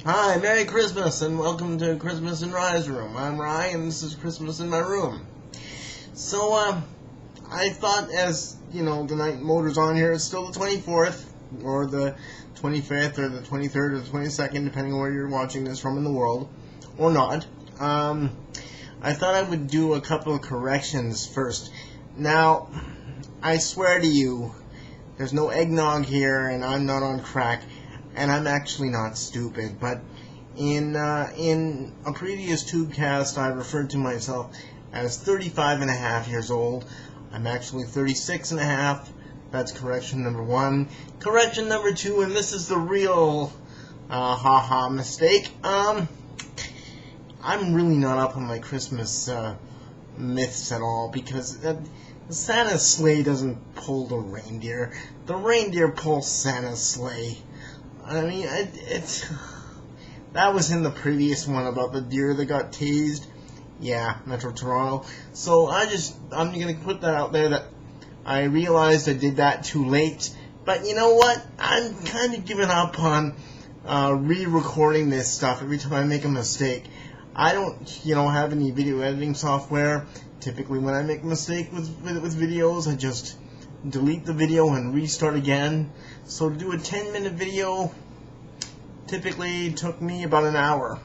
Hi, Merry Christmas, and welcome to Christmas in Rye's Room. I'm Rye, and this is Christmas in my room. So, I thought, as, the night motor's on here, it's still the 24th, or the 25th, or the 23rd, or the 22nd, depending on where you're watching this from in the world, or not. I thought I would do a couple of corrections first. Now, I swear to you, there's no eggnog here, and I'm not on crack. And I'm actually not stupid, but in a previous Tubecast, I referred to myself as 35 and a half years old. I'm actually 36 and a half. That's correction number one. Correction number two, and this is the real haha mistake. I'm really not up on my Christmas myths at all, because Santa's sleigh doesn't pull the reindeer. The reindeer pulls Santa's sleigh. I mean, that was in the previous one about the deer that got tased. Yeah, Metro Toronto. So I'm going to put that out there that I realized I did that too late. But you know what? I'm kind of giving up on re-recording this stuff every time I make a mistake. I don't, have any video editing software. Typically when I make a mistake with videos, I just delete the video and restart again. So to do a 10-minute video typically took me about an hour.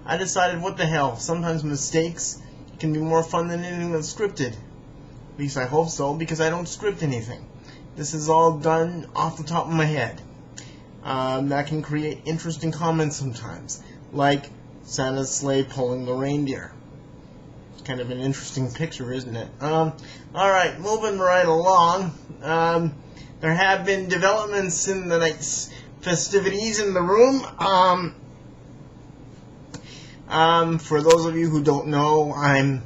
I decided, what the hell, sometimes mistakes can be more fun than anything that's scripted. At least I hope so, because I don't script anything. This is all done off the top of my head. That can create interesting comments sometimes, like Santa's sleigh pulling the reindeer. Kind of an interesting picture, isn't it? Alright, moving right along. There have been developments in the night's festivities in the room. For those of you who don't know, I'm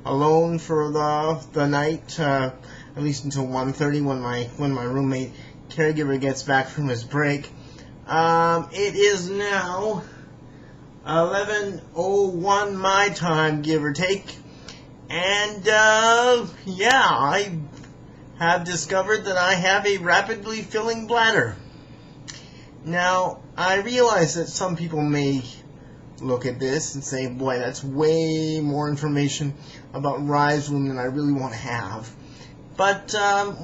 alone for the night, at least until 1:30 when my roommate caregiver gets back from his break. It is now 11:01 my time, give or take, and yeah, I have discovered that I have a rapidly filling bladder. Now, I realize that some people may look at this and say, boy, that's way more information about Rye's Room than I really want to have. But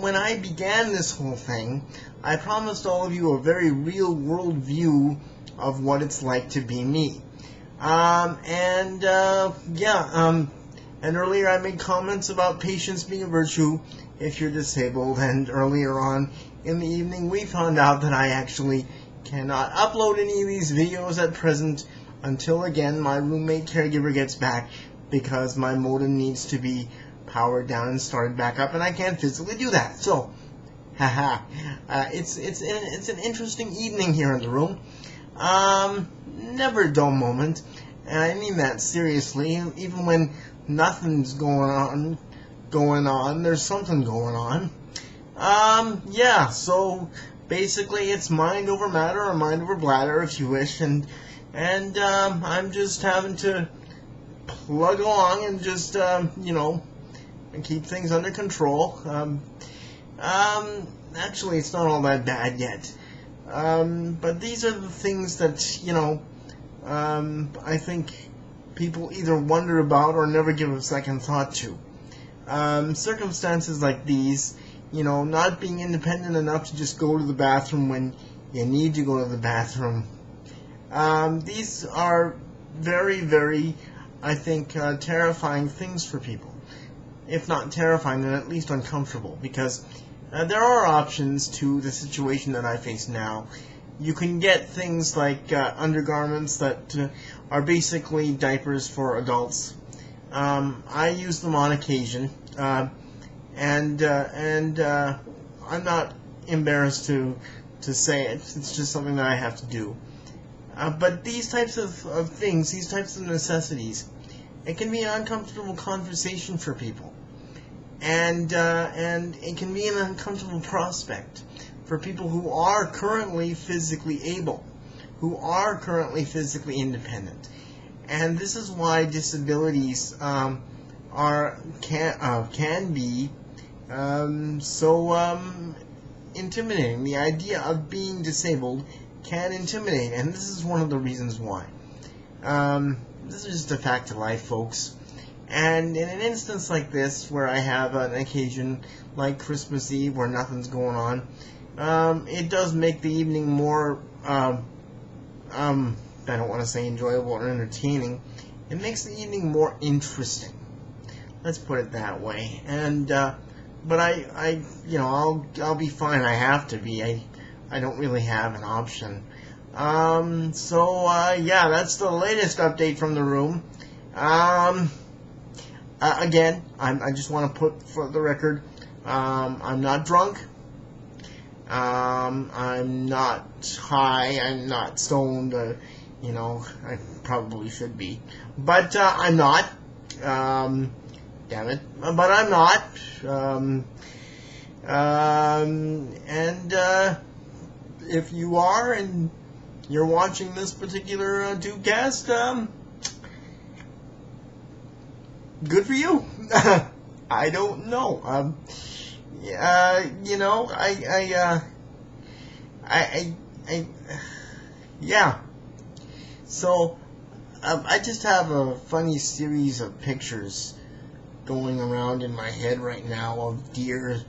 when I began this whole thing, I promised all of you a very real world view of what it's like to be me. And earlier I made comments about patience being a virtue if you're disabled, and earlier on in the evening we found out that I actually cannot upload any of these videos at present until, again, my roommate caregiver gets back, because my modem needs to be powered down and started back up, and I can't physically do that. So, haha, it's an interesting evening here in the room. Never a dull moment, and I mean that seriously. Even when nothing's going on, there's something going on. Yeah, so basically it's mind over matter, or mind over bladder, if you wish, and I'm just having to plug along and just, and keep things under control. Actually, it's not all that bad yet. But these are the things that, I think people either wonder about or never give a second thought to. Circumstances like these, not being independent enough to just go to the bathroom when you need to go to the bathroom. These are very, very, I think, terrifying things for people. If not terrifying, then at least uncomfortable, because there are options to the situation that I face now. You can get things like undergarments that are basically diapers for adults. I use them on occasion, and I'm not embarrassed to say it. It's just something that I have to do. But these types of things, these types of necessities, it can be an uncomfortable conversation for people. And it can be an uncomfortable prospect for people who are currently physically able, who are currently physically independent. And this is why disabilities can be so intimidating. The idea of being disabled can intimidate, and this is one of the reasons why. This is just a fact of life, folks. And in an instance like this, where I have an occasion like Christmas Eve where nothing's going on, it does make the evening more, I don't want to say enjoyable or entertaining. It makes the evening more interesting. Let's put it that way. And, but I'll be fine. I have to be. I don't really have an option. Yeah, that's the latest update from the room. Again, I just want to put for the record, I'm not drunk. I'm not high. I'm not stoned. I probably should be. But, I'm not. Damn it. But I'm not. If you are and you're watching this particular Tubecast, good for you. I don't know. Yeah. So, I just have a funny series of pictures going around in my head right now of deer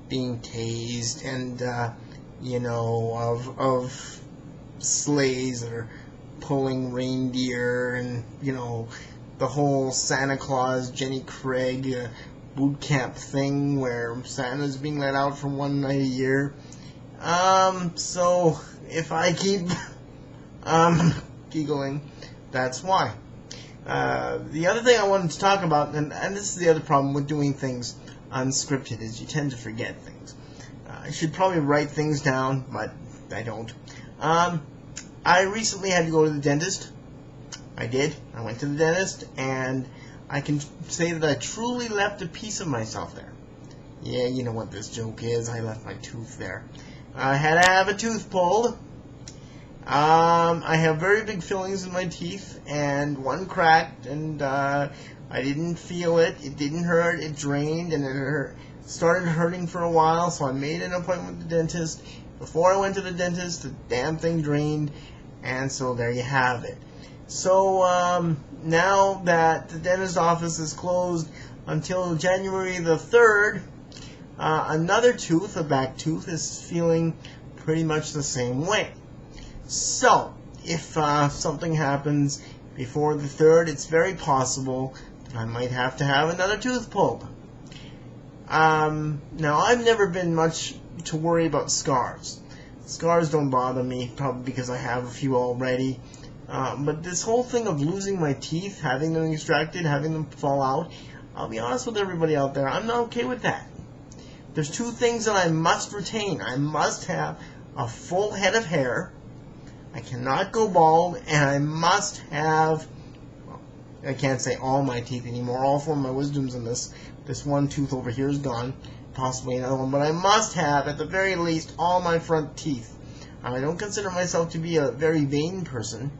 being tased and, of sleighs that are pulling reindeer and, the whole Santa Claus, Jenny Craig boot camp thing where Santa's being let out for one night a year. So if I keep giggling, that's why. The other thing I wanted to talk about, and this is the other problem with doing things unscripted, is you tend to forget things. I should probably write things down, but I don't. I recently had to go to the dentist. I did. I went to the dentist, and I can say that I truly left a piece of myself there. Yeah, you know what this joke is. I left my tooth there. I had to have a tooth pulled. I have very big fillings in my teeth, and one cracked, and I didn't feel it. It didn't hurt. It drained, and it started hurting for a while, so I made an appointment with the dentist. Before I went to the dentist, the damn thing drained, and so there you have it. So now that the dentist office is closed until January the 3rd, another tooth, a back tooth, is feeling pretty much the same way. So, if something happens before the 3rd, it's very possible that I might have to have another tooth pulled. Now, I've never been much to worry about scars. Scars don't bother me, probably because I have a few already. But this whole thing of losing my teeth, having them extracted, having them fall out, I'll be honest with everybody out there, I'm not okay with that. There's two things that I must retain. I must have a full head of hair. I cannot go bald, and I must have, well, I can't say all my teeth anymore, all four of my wisdoms in this one tooth over here is gone, possibly another one, but I must have, at the very least, all my front teeth. I don't consider myself to be a very vain person,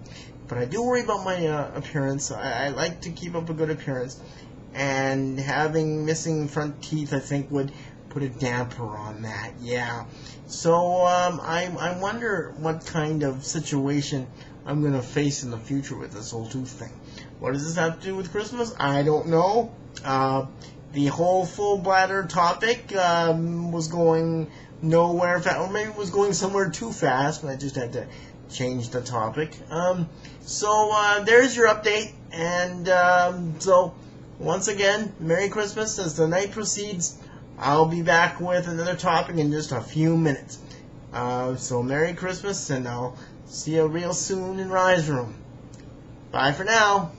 but I do worry about my appearance. I like to keep up a good appearance, and having missing front teeth, I think, would put a damper on that, yeah. So, I wonder what kind of situation I'm going to face in the future with this whole tooth thing. What does this have to do with Christmas? I don't know. The whole full bladder topic was going nowhere fast, or maybe it was going somewhere too fast, but I just had to change the topic. So there's your update, and so once again, Merry Christmas. As the night proceeds, I'll be back with another topic in just a few minutes. So Merry Christmas, and I'll see you real soon in Rise Room. Bye for now.